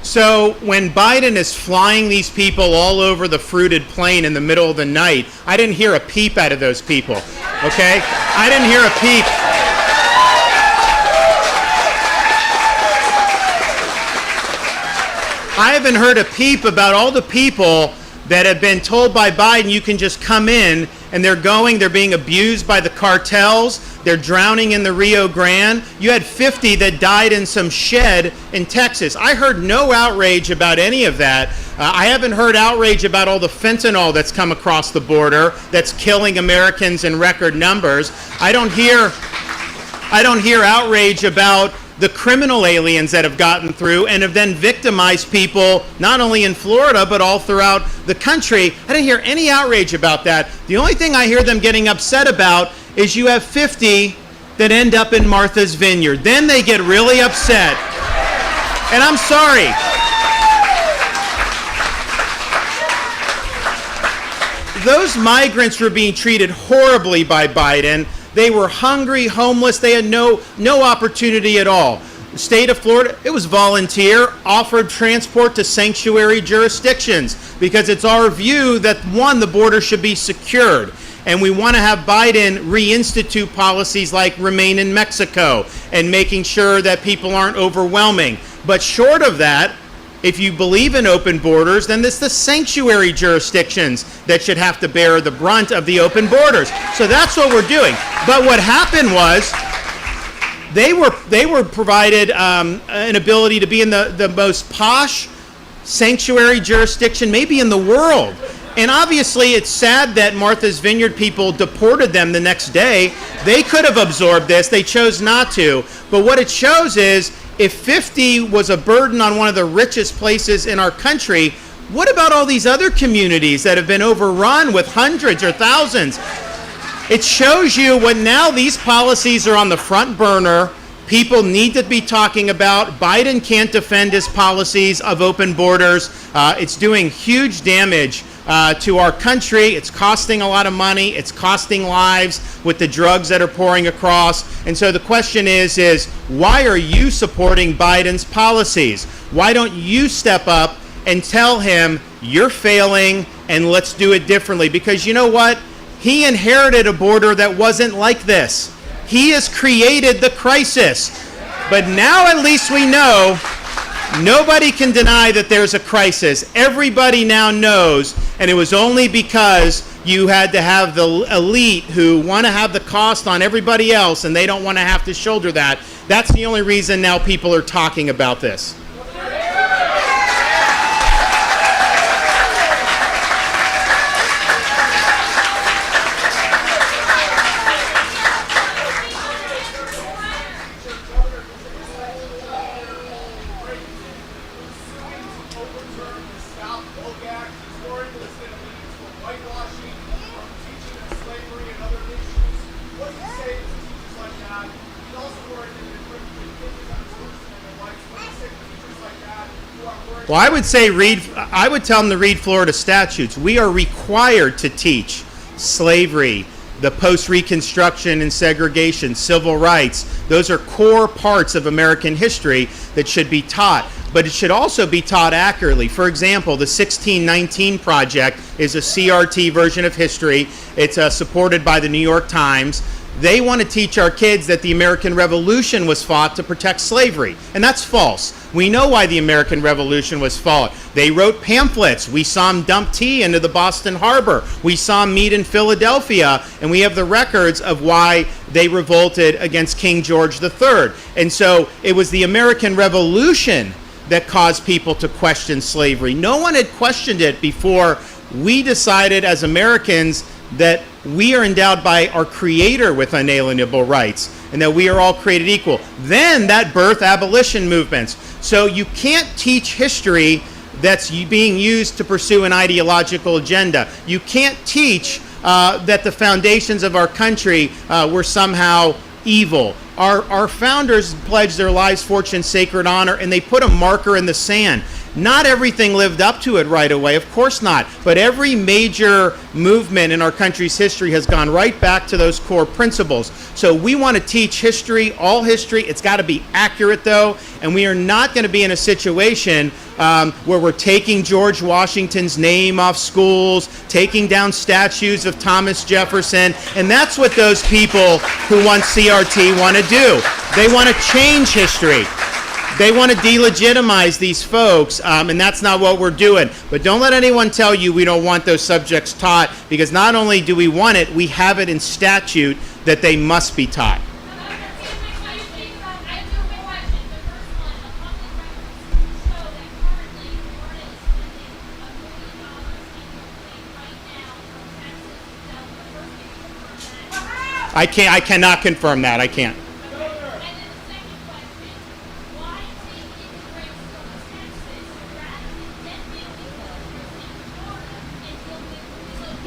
So when Biden is flying these people all over the fruited plain in the middle of the night, I didn't hear a peep out of those people, okay? I didn't hear a peep. I haven't heard a peep about all the people that have been told by Biden you can just come in, and they're being abused by the cartels, they're drowning in the Rio Grande. You had 50 that died in some shed in Texas. I heard no outrage about any of that. I haven't heard outrage about all the fentanyl that's come across the border that's killing Americans in record numbers. I don't hear outrage about the criminal aliens that have gotten through and have then victimized people, not only in Florida, but all throughout the country. I didn't hear any outrage about that. The only thing I hear them getting upset about is you have 50 that end up in Martha's Vineyard. Then they get really upset. And I'm sorry. Those migrants were being treated horribly by Biden. They were hungry, homeless. They had no opportunity at all. The state of Florida, it was volunteer, offered transport to sanctuary jurisdictions because it's our view that, one, the border should be secured. And we want to have Biden reinstitute policies like Remain in Mexico and making sure that people aren't overwhelming. But short of that, if you believe in open borders, then it's the sanctuary jurisdictions that should have to bear the brunt of the open borders. So that's what we're doing. But what happened was they were provided an ability to be in the most posh sanctuary jurisdiction maybe in the world. And obviously it's sad that Martha's Vineyard people deported them the next day. They could have absorbed this. They chose not to. But what it shows is, if 50 was a burden on one of the richest places in our country, what about all these other communities that have been overrun with hundreds or thousands? It shows you what now these policies are on the front burner. People need to be talking about. Biden can't defend his policies of open borders. It's doing huge damage to our country. It's costing a lot of money. It's costing lives with the drugs that are pouring across. And so the question is why are you supporting Biden's policies? Why don't you step up and tell him you're failing and let's do it differently? Because you know what? He inherited a border that wasn't like this. He has created the crisis. But now at least we know nobody can deny that there's a crisis. Everybody now knows, and it was only because you had to have the elite who want to have the cost on everybody else and they don't want to have to shoulder that. That's the only reason now people are talking about this. Well, I would tell them to read Florida statutes. We are required to teach slavery, the post-Reconstruction and segregation, civil rights. Those are core parts of American history that should be taught. But it should also be taught accurately. For example, the 1619 Project is a CRT version of history. It's supported by the New York Times. They want to teach our kids that the American Revolution was fought to protect slavery. And that's false. We know why the American Revolution was fought. They wrote pamphlets. We saw them dump tea into the Boston Harbor. We saw them meet in Philadelphia. And we have the records of why they revolted against King George III. And so it was the American Revolution that caused people to question slavery. No one had questioned it before we decided as Americans that we are endowed by our Creator with unalienable rights and that we are all created equal. Then that birthed abolition movements. So you can't teach history that's being used to pursue an ideological agenda. You can't teach that the foundations of our country were somehow evil. Our founders pledged their lives, fortune, sacred honor, and they put a marker in the sand. Not everything lived up to it right away, of course not. But every major movement in our country's history has gone right back to those core principles. So we want to teach history, all history. It's got to be accurate, though. And we are not going to be in a situation where we're taking George Washington's name off schools, taking down statues of Thomas Jefferson. And that's what those people who want CRT want to do. They want to change history. They want to delegitimize these folks, and that's not what we're doing. But don't let anyone tell you we don't want those subjects taught, because not only do we want it, we have it in statute that they must be taught. I cannot confirm that. I can't.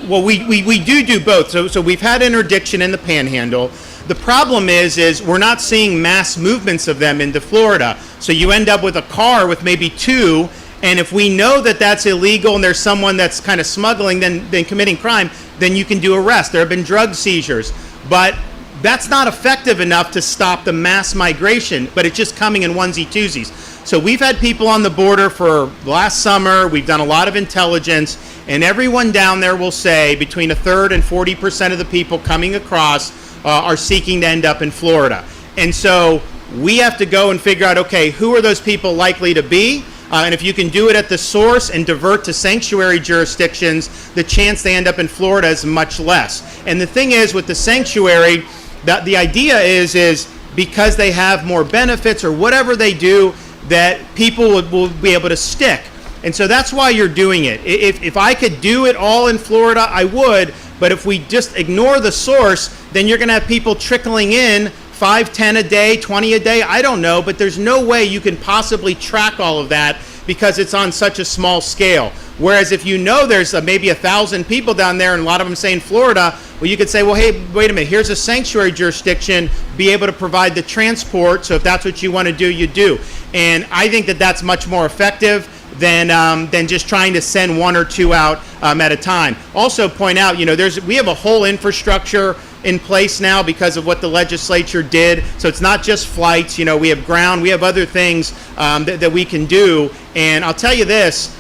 Well, we do both. So we've had interdiction in the Panhandle. The problem is we're not seeing mass movements of them into Florida. So you end up with a car with maybe two, and if we know that that's illegal and there's someone that's kind of smuggling, then committing crime, then you can do arrest. There have been drug seizures. But that's not effective enough to stop the mass migration, but it's just coming in onesie-twosies. So we've had people on the border for last summer. We've done a lot of intelligence, and everyone down there will say between 1/3 and 40% of the people coming across are seeking to end up in Florida. And so we have to go and figure out, okay, who are those people likely to be? And if you can do it at the source and divert to sanctuary jurisdictions, the chance they end up in Florida is much less. And the thing is, with the sanctuary, the idea is because they have more benefits or whatever they do, that people will be able to stick. And so that's why you're doing it. If I could do it all in Florida, I would. But if we just ignore the source, then you're going to have people trickling in 5, 10 a day, 20 a day, I don't know, but there's no way you can possibly track all of that because it's on such a small scale. Whereas if you know there's maybe 1,000 people down there and a lot of them say in Florida, well, you could say, well, hey, wait a minute, here's a sanctuary jurisdiction, be able to provide the transport, so if that's what you want to do, you do. And I think that that's much more effective than just trying to send one or two out at a time. Also point out, we have a whole infrastructure in place now because of what the legislature did. So it's not just flights. We have ground. We have other things that we can do. And I'll tell you this,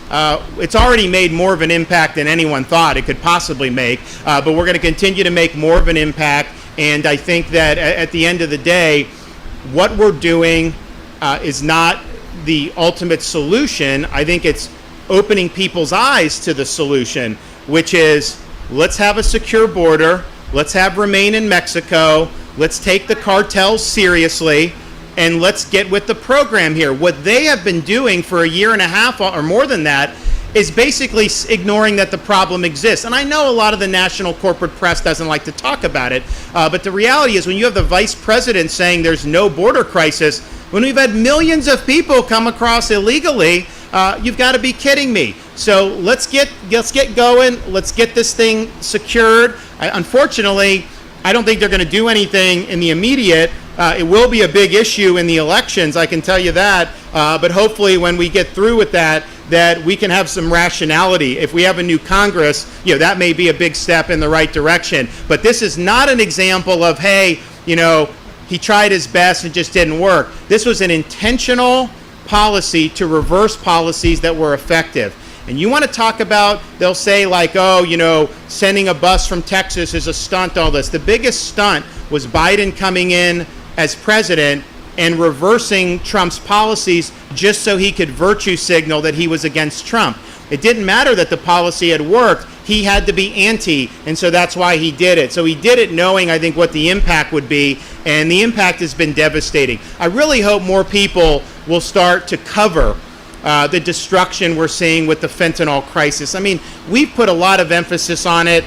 it's already made more of an impact than anyone thought it could possibly make. But we're going to continue to make more of an impact. And I think that at the end of the day, what we're doing is not the ultimate solution. I think it's opening people's eyes to the solution, which is let's have a secure border. Let's have remain in Mexico. Let's take the cartels seriously, and let's get with the program here. What they have been doing for a year and a half or more than that is basically ignoring that the problem exists. And I know a lot of the national corporate press doesn't like to talk about it, but the reality is when you have the vice president saying there's no border crisis, when we've had millions of people come across illegally, you've got to be kidding me. So let's get going. Let's get this thing secured. Unfortunately, I don't think they're going to do anything in the immediate. It will be a big issue in the elections, I can tell you that. But hopefully when we get through with that we can have some rationality. If we have a new Congress, that may be a big step in the right direction. But this is not an example of, hey, he tried his best and just didn't work. This was an intentional policy to reverse policies that were effective. And you want to talk about, they'll say like, sending a bus from Texas is a stunt, all this. The biggest stunt was Biden coming in as president and reversing Trump's policies just so he could virtue signal that he was against Trump. It didn't matter that the policy had worked. He had to be anti, and so that's why he did it. So he did it knowing, I think, what the impact would be, and the impact has been devastating. I really hope more people will start to cover the destruction we're seeing with the fentanyl crisis. I mean, we've put a lot of emphasis on it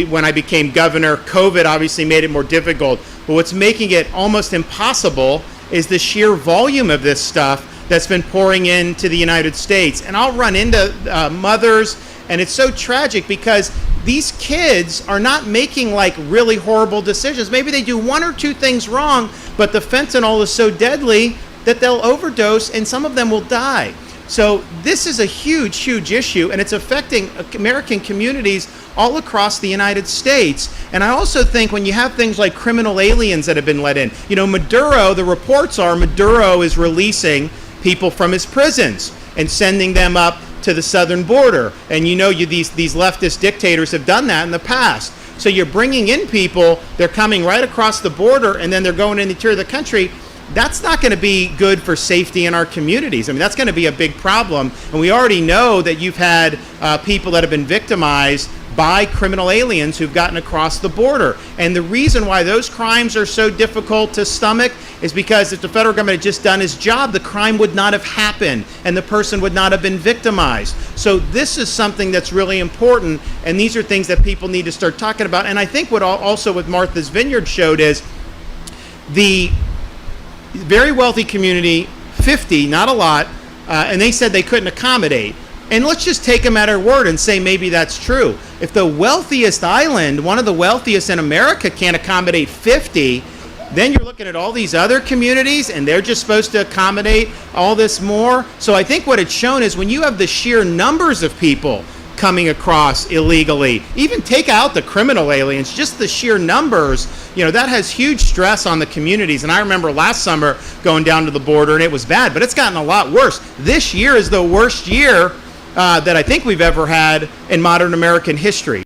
when I became governor. COVID obviously made it more difficult, but what's making it almost impossible is the sheer volume of this stuff that's been pouring into the United States. And I'll run into mothers, and it's so tragic because these kids are not making like really horrible decisions. Maybe they do one or two things wrong, but the fentanyl is so deadly that they'll overdose and some of them will die. So this is a huge, huge issue, and it's affecting American communities all across the United States. And I also think when you have things like criminal aliens that have been let in, Maduro, the reports are Maduro is releasing people from his prisons and sending them up to the southern border. And these leftist dictators have done that in the past. So you're bringing in people, they're coming right across the border, and then they're going in the interior of the country. That's not going to be good for safety in our communities. I mean, that's going to be a big problem. And we already know that you've had people that have been victimized by criminal aliens who've gotten across the border. And the reason why those crimes are so difficult to stomach is because if the federal government had just done its job, the crime would not have happened and the person would not have been victimized. So this is something that's really important, and these are things that people need to start talking about. And I think what also what Martha's Vineyard showed is the very wealthy community, 50, not a lot, and they said they couldn't accommodate. And let's just take them at their word and say maybe that's true. If the wealthiest island, one of the wealthiest in America, can't accommodate 50, then you're looking at all these other communities and they're just supposed to accommodate all this more. So I think what it's shown is when you have the sheer numbers of people coming across illegally, even take out the criminal aliens, just the sheer numbers, that has huge stress on the communities. And I remember last summer going down to the border and it was bad, but it's gotten a lot worse. This year is the worst year that I think we've ever had in modern American history.